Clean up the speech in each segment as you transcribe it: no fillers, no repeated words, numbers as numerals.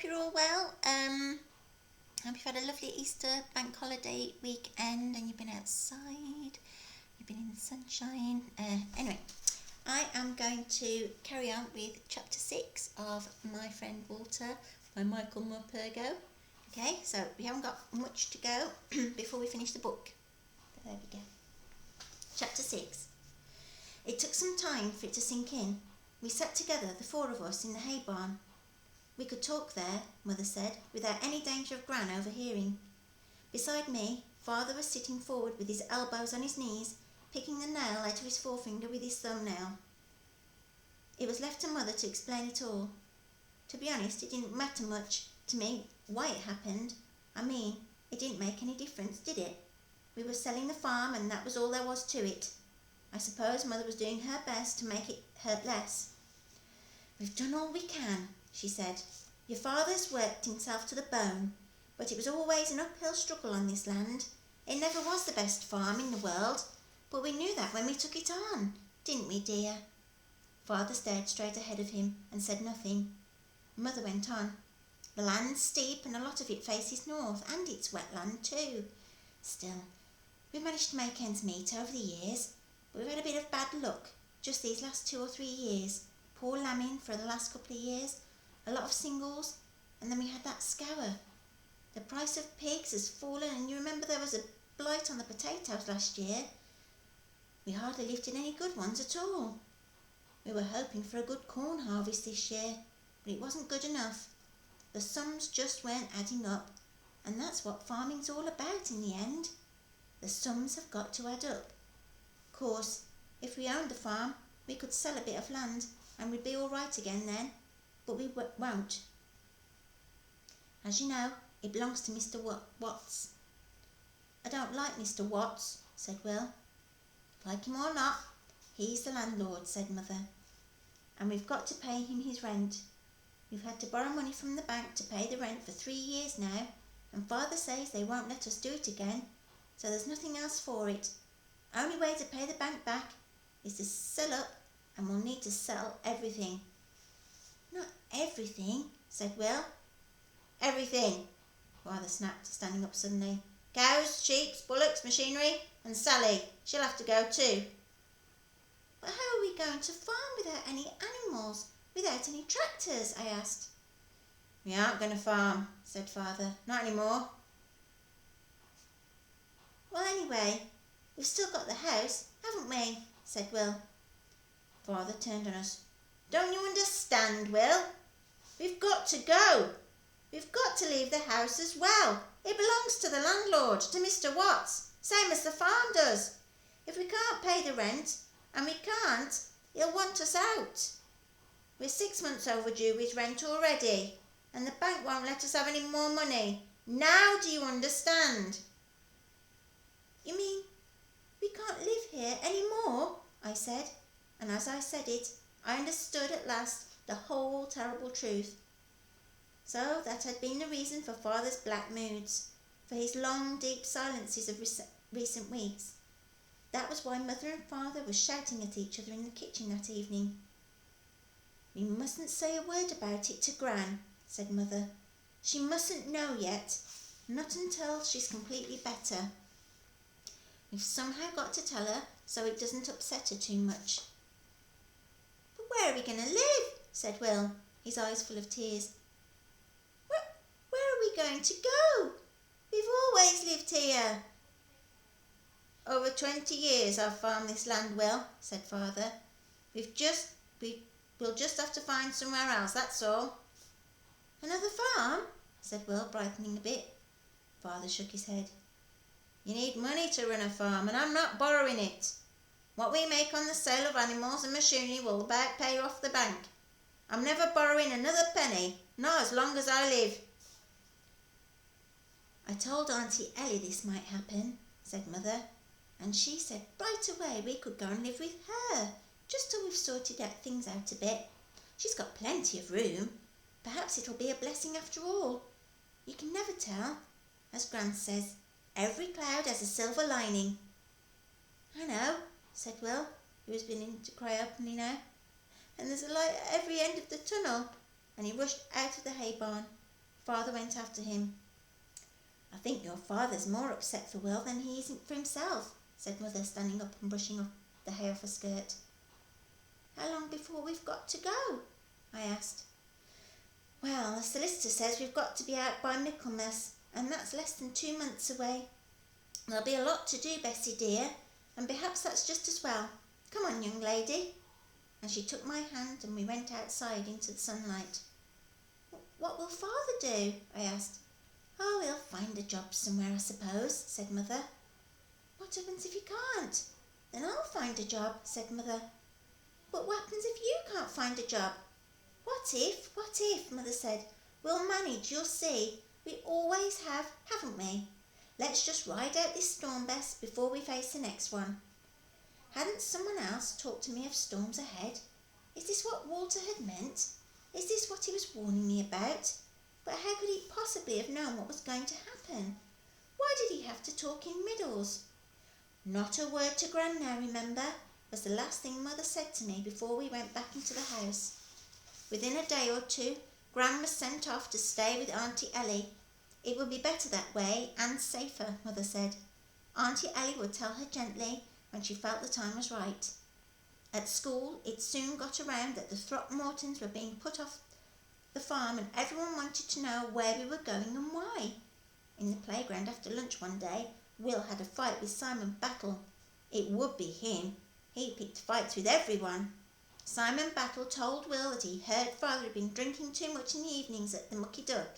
you're all well. Hope you've had a lovely Easter bank holiday weekend and you've been outside, you've been in the sunshine. Anyway, I am going to carry on with chapter 6 of My Friend Walter by Michael Morpurgo. Okay, so we haven't got much to go before we finish the book. There we go. Chapter 6. It took some time for it to sink in. We sat together, the four of us, in the hay barn. We could talk there, Mother said, without any danger of Gran overhearing. Beside me, Father was sitting forward with his elbows on his knees, picking the nail out of his forefinger with his thumbnail. It was left to Mother to explain it all. To be honest, it didn't matter much to me why it happened. I mean, it didn't make any difference, did it? We were selling the farm and that was all there was to it. I suppose Mother was doing her best to make it hurt less. We've done all we can, she said. Your father's worked himself to the bone, but it was always an uphill struggle on this land. It never was the best farm in the world, but we knew that when we took it on, didn't we, dear? Father stared straight ahead of him and said nothing. Mother went on. The land's steep and a lot of it faces north, and it's wetland too. Still, we've managed to make ends meet over the years, but we've had a bit of bad luck just these last 2 or 3 years. Poor lambing for the last couple of years, a lot of singles, and then we had that scour. The price of pigs has fallen, and you remember there was a blight on the potatoes last year. We hardly lifted any good ones at all. We were hoping for a good corn harvest this year, but it wasn't good enough. The sums just weren't adding up, and that's what farming's all about in the end. The sums have got to add up. Of course, if we owned the farm, we could sell a bit of land, and we'd be all right again then, but we won't. As you know, it belongs to Mr. Watts. I don't like Mr. Watts, said Will. Like him or not, he's the landlord, said Mother, and we've got to pay him his rent. We've had to borrow money from the bank to pay the rent for 3 years now, and Father says they won't let us do it again, so there's nothing else for it. Only way to pay the bank back is to sell up, and we'll need to sell everything. Not everything, said Will. Everything, Father snapped, standing up suddenly. Cows, sheep, bullocks, machinery, and Sally. She'll have to go too. But how are we going to farm without any animals, without any tractors? I asked. We aren't going to farm, said Father. Not anymore. Well, anyway, we've still got the house, haven't we? Said Will. Father turned on us. Don't you understand, Will? We've got to go. We've got to leave the house as well. It belongs to the landlord, to Mr. Watts, same as the farm does. If we can't pay the rent, and we can't, he'll want us out. We're 6 months overdue with rent already, and the bank won't let us have any more money. Now do you understand? You mean we can't live here any more? I said, and as I said it, I understood at last the whole terrible truth. So that had been the reason for Father's black moods, for his long, deep silences of recent weeks. That was why Mother and Father were shouting at each other in the kitchen that evening. We mustn't say a word about it to Gran, said Mother. She mustn't know yet, not until she's completely better. We've somehow got to tell her so it doesn't upset her too much. But where are we going to live? Said Will, his eyes full of tears. Where are we going to go? We've always lived here. Over 20 years I've farmed this land, Will, said Father. We'll just have to find somewhere else, that's all. Another farm? Said Will, brightening a bit. Father shook his head. You need money to run a farm, and I'm not borrowing it. What we make on the sale of animals and machinery will about pay off the bank. I'm never borrowing another penny, not as long as I live. I told Auntie Ellie this might happen, said Mother, and she said right away we could go and live with her, just till we've sorted things out a bit. She's got plenty of room. Perhaps it'll be a blessing after all. You can never tell. As Gran says, every cloud has a silver lining. I know, said Will, who was beginning to cry openly now. And there's a light at every end of the tunnel. And he rushed out of the hay barn. Father went after him. "I think your father's more upset for Will than he is for himself," said Mother, standing up and brushing off the hair off her skirt. "How long before we've got to go?" I asked. "Well, the solicitor says we've got to be out by Michaelmas, and that's less than 2 months away. There'll be a lot to do, Bessie dear, and perhaps that's just as well. Come on, young lady." And she took my hand and we went outside into the sunlight. "What will Father do?" I asked. "Oh, he'll find a job somewhere, I suppose," said Mother. "What happens if he can't?" "Then I'll find a job," said Mother. "But what happens if you can't find a job?" What if, Mother said. "We'll manage, you'll see. We always have, haven't we? Let's just ride out this storm, Bess, before we face the next one." Hadn't someone else talked to me of storms ahead? Is this what Walter had meant? Is this what he was warning me about? But how could he possibly have known what was going to happen? Why did he have to talk in riddles? "Not a word to Gran now, remember," was the last thing Mother said to me before we went back into the house. Within a day or two, Gran was sent off to stay with Auntie Ellie. It would be better that way and safer, Mother said. Auntie Ellie would tell her gently when she felt the time was right. At school, it soon got around that the Throckmortons were being put off the farm, and everyone wanted to know where we were going and why. In the playground after lunch one day, Will had a fight with Simon Battle. It would be him. He picked fights with everyone. Simon Battle told Will that he heard Father had been drinking too much in the evenings at the Mucky Duck.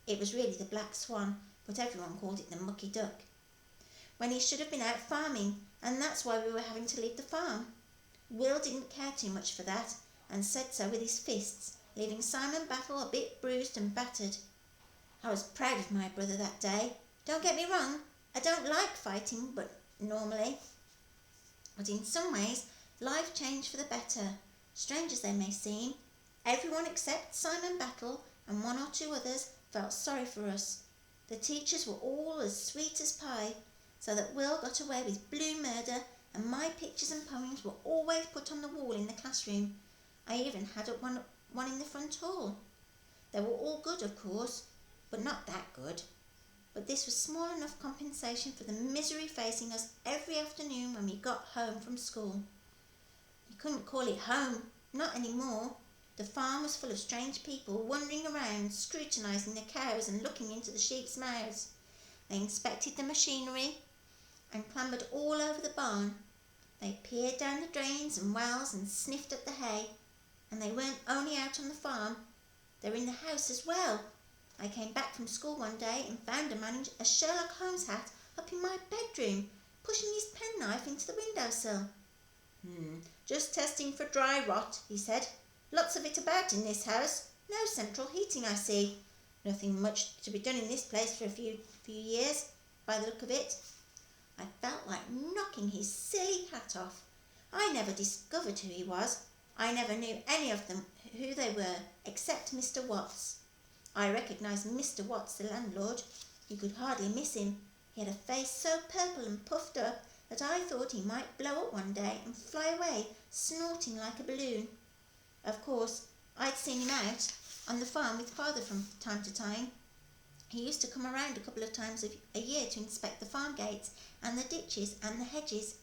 It was really the Black Swan, but everyone called it the Mucky Duck. When he should have been out farming, and that's why we were having to leave the farm. Will didn't care too much for that, and said so with his fists, leaving Simon Battle a bit bruised and battered. I was proud of my brother that day. Don't get me wrong, I don't like fighting, normally. But in some ways, life changed for the better. Strange as they may seem, everyone except Simon Battle and 1 or 2 others felt sorry for us. The teachers were all as sweet as pie, so that Will got away with blue murder, and my pictures and poems were always put on the wall in the classroom. I even had one in the front hall. They were all good, of course, but not that good. But this was small enough compensation for the misery facing us every afternoon when we got home from school. You couldn't call it home, not anymore. The farm was full of strange people wandering around, scrutinising the cows and looking into the sheep's mouths. They inspected the machinery and clambered all over the barn. They peered down the drains and wells and sniffed at the hay. And they weren't only out on the farm, they were in the house as well. I came back from school one day and found a man in a Sherlock Holmes hat up in my bedroom, pushing his penknife into the windowsill. Just testing for dry rot, he said. Lots of it about in this house. No central heating, I see. Nothing much to be done in this place for a few years, by the look of it. I felt like knocking his silly hat off. I never discovered who he was. I never knew any of them who they were, except Mr. Watts. I recognised Mr. Watts, the landlord. You could hardly miss him. He had a face so purple and puffed up that I thought he might blow up one day and fly away, snorting like a balloon. Of course, I'd seen him out on the farm with Father from time to time. He used to come around a couple of times a year to inspect the farm gates and the ditches and the hedges.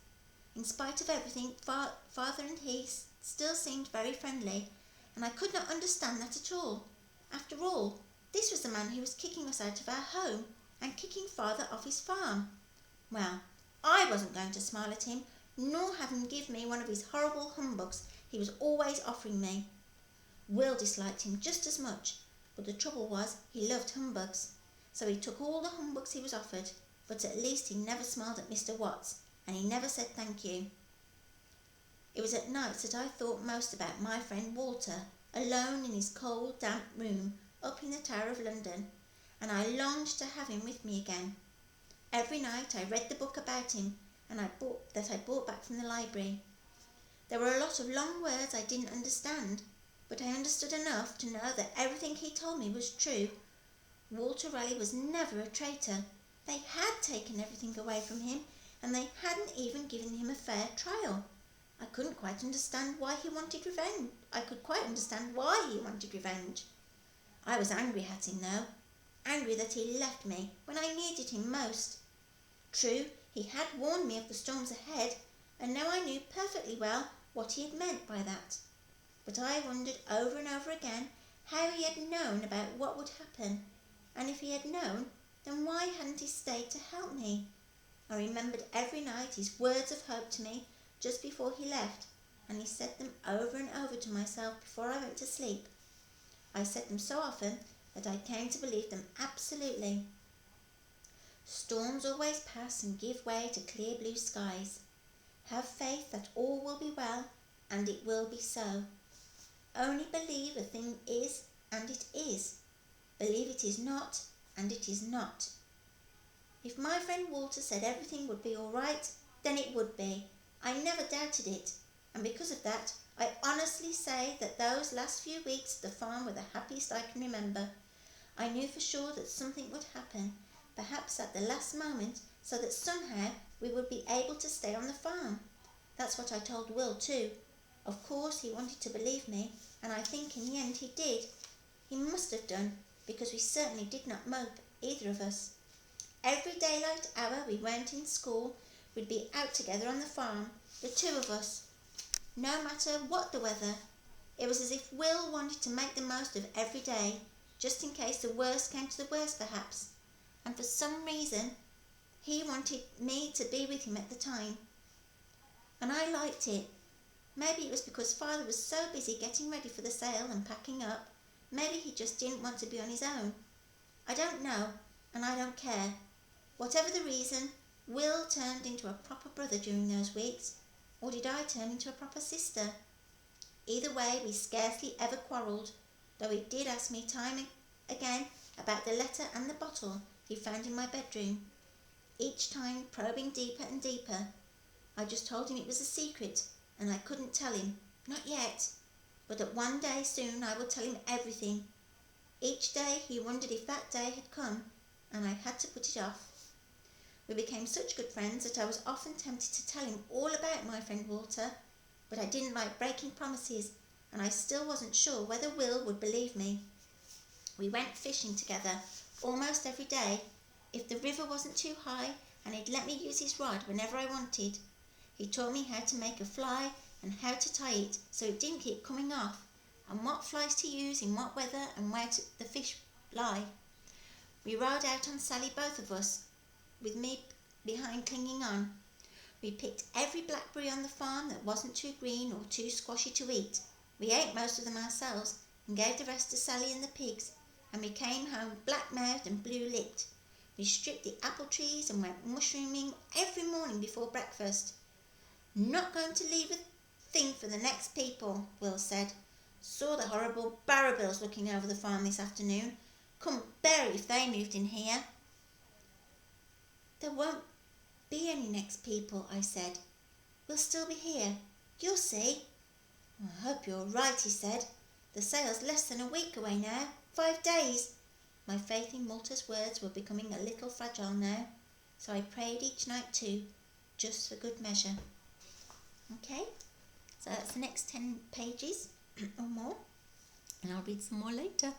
In spite of everything, Father and he still seemed very friendly, and I could not understand that at all. After all, this was the man who was kicking us out of our home and kicking Father off his farm. Well, I wasn't going to smile at him, nor have him give me one of his horrible humbugs he was always offering me. Will disliked him just as much, but the trouble was he loved humbugs, so he took all the humbugs he was offered, but at least he never smiled at Mr. Watts, and he never said thank you. It was at nights that I thought most about my friend Walter, alone in his cold, damp room up in the Tower of London, and I longed to have him with me again. Every night I read the book about him and I brought back from the library. There were a lot of long words I didn't understand, but I understood enough to know that everything he told me was true. Walter Raleigh was never a traitor. They had taken everything away from him, and they hadn't even given him a fair trial. I couldn't quite understand why he wanted revenge. I was angry at him, though. angry that he left me when I needed him most. True, he had warned me of the storms ahead, and now I knew perfectly well what he had meant by that. But I wondered over and over again how he had known about what would happen, and if he had known, then why hadn't he stayed to help me? I remembered every night his words of hope to me just before he left, and he said them over and over to myself before I went to sleep. I said them so often that I came to believe them absolutely. Storms always pass and give way to clear blue skies. Have faith that all will be well, and it will be so. Only believe a thing is, and it is. Believe it is not, and it is not. If my friend Walter said everything would be all right, then it would be. I never doubted it, and because of that, I honestly say that those last few weeks at the farm were the happiest I can remember. I knew for sure that something would happen, perhaps at the last moment, so that somehow we would be able to stay on the farm. That's what I told Will too. Of course he wanted to believe me, and I think in the end he did. He must have done, because we certainly did not mope, either of us. Every daylight hour we weren't in school, we'd be out together on the farm, the two of us, no matter what the weather. It was as if Will wanted to make the most of every day, just in case the worst came to the worst perhaps, and for some reason he wanted me to be with him at the time. And I liked it. Maybe it was because Father was so busy getting ready for the sale and packing up. Maybe he just didn't want to be on his own. I don't know, and I don't care. Whatever the reason, Will turned into a proper brother during those weeks, or did I turn into a proper sister? Either way, we scarcely ever quarrelled, though he did ask me time and again about the letter and the bottle he found in my bedroom, each time probing deeper and deeper. I just told him it was a secret, and I couldn't tell him, not yet, but that one day soon I would tell him everything. Each day he wondered if that day had come, and I had to put it off. We became such good friends that I was often tempted to tell him all about my friend Walter, but I didn't like breaking promises, and I still wasn't sure whether Will would believe me. We went fishing together almost every day, if the river wasn't too high, and he'd let me use his rod whenever I wanted. He taught me how to make a fly and how to tie it so it didn't keep coming off, and what flies to use in what weather and where the fish lie. We rowed out on Sally, both of us, with me behind clinging on. We picked every blackberry on the farm that wasn't too green or too squashy to eat. We ate most of them ourselves and gave the rest to Sally and the pigs, and we came home black-mouthed and blue-lipped. We stripped the apple trees and went mushrooming every morning before breakfast. Not going to leave a thing for the next people, Will said. Saw the horrible Barrabills looking over the farm this afternoon. Couldn't bear it if they moved in here. There won't be any next people, I said. We'll still be here. You'll see. I hope you're right, he said. The sale's less than a week away now. 5 days. My faith in Walter's words were becoming a little fragile now, so I prayed each night too, just for good measure. Okay, so that's the next 10 pages or more, and I'll read some more later.